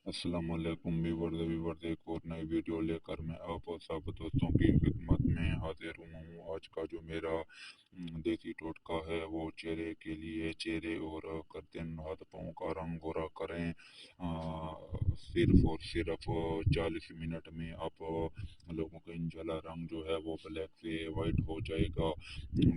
अस्सलाम वालेकुम व्यूवर्स एक और नई वीडियो लेकर मैं आप और सब दोस्तों की खिदमत में हाजिर हुआ हूँ। आज का जो मेरा देसी टोटका है वो चेहरे के लिए चेहरे और गर्दन हाथ पाँव का रंग गोरा करें। सिर्फ और सिर्फ 40 मिनट में आप लोगों का इंशाल्लाह रंग जो है वो ब्लैक से वाइट हो जाएगा।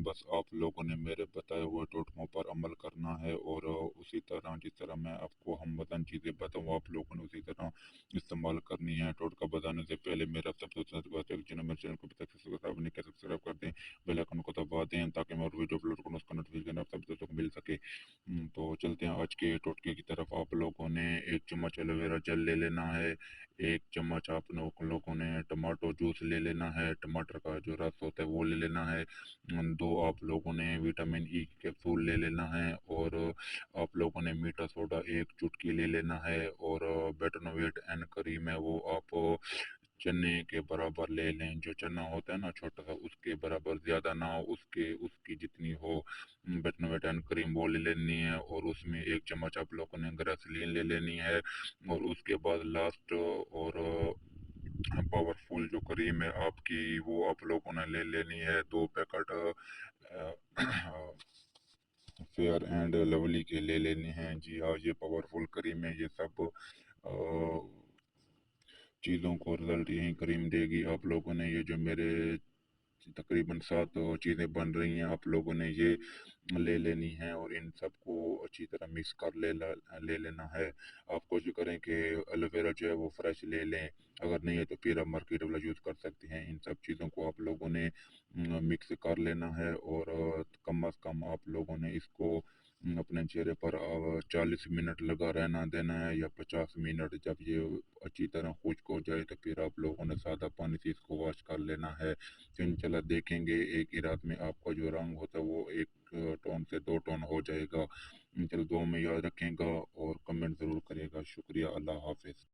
बस आप लोगों ने मेरे बताए हुए टोटकों पर अमल करना है और उसी तरह जिस तरह मैं आपको हम वतन चीज़ें बताऊँ आप लोगों ने उसी तरह इस्तेमाल करनी है। टोटका बताने से पहले मेरा सबसे बात है कि मेरे चैनल को अभी तक सब्सक्राइब नहीं किया सब्सक्राइब कर दें, बेल आइकन को दबा दें ताकि मैं और वीडियो अपलोड करूँ उसका नोटिफिकेशन आप सब दोस्तों को मिल सके। तो चलते हैं आज के टोटके की तरफ। आप लोगों ने 1 चम्मच एलोवेरा जेल ले लेना है। 1 चम्मच आप लोगों ने टमाटो जूस ले लेना है, टमाटर का जो रस होता है वो ले लेना है। 2 आप लोगों ने विटामिन ई की कैप्सूल ले लेना है और आप लोगों ने मीठा सोडा 1 चुटकी ले लेना है और बेटनोवेट एन क्रीम है वो आप चने के बराबर ले लें। जो चना होता है ना छोटा सा उसके बराबर, ज़्यादा ना हो, उसके उसकी जितनी हो बेटनोवेट एन क्रीम वो ले लेनी है और उसमें 1 चम्मच आप लोगों ने ग्रेसलीन ले लेनी है। और उसके बाद लास्ट और पावरफुल जो क्रीम है आपकी वो आप लोगों ने ले लेनी है। 2 पैकेट फेयर एंड लवली के ले लेने हैं। जी हाँ, ये पावरफुल क्रीम है। ये सब चीज़ों को रिजल्ट यही क्रीम देगी। आप लोगों ने ये जो मेरे तकरीबन 7 चीज़ें बन रही हैं आप लोगों ने ये ले लेनी है और इन सबको अच्छी तरह मिक्स कर ले लेना है। आप कोशिश करें कि एलोवेरा जो है वो फ्रेश ले लें, अगर नहीं है तो फिर आप मार्केट वाला यूज़ कर सकते हैं। इन सब चीज़ों को आप लोगों ने मिक्स कर लेना है और कम अज़ कम आप लोगों ने इसको अपने चेहरे पर 40 मिनट लगा रहना देना है या 50 मिनट। जब ये अच्छी तरह खुश्क हो जाए तो फिर आप लोगों ने सादा पानी से इसको वॉश कर लेना है। तो इंशाल्लाह देखेंगे एक ही रात में आपका जो रंग होता है वो 1 टोन से 2 टोन हो जाएगा। चलो दुआ में याद रखेगा और कमेंट ज़रूर करिएगा। शुक्रिया, अल्लाह हाफिज़।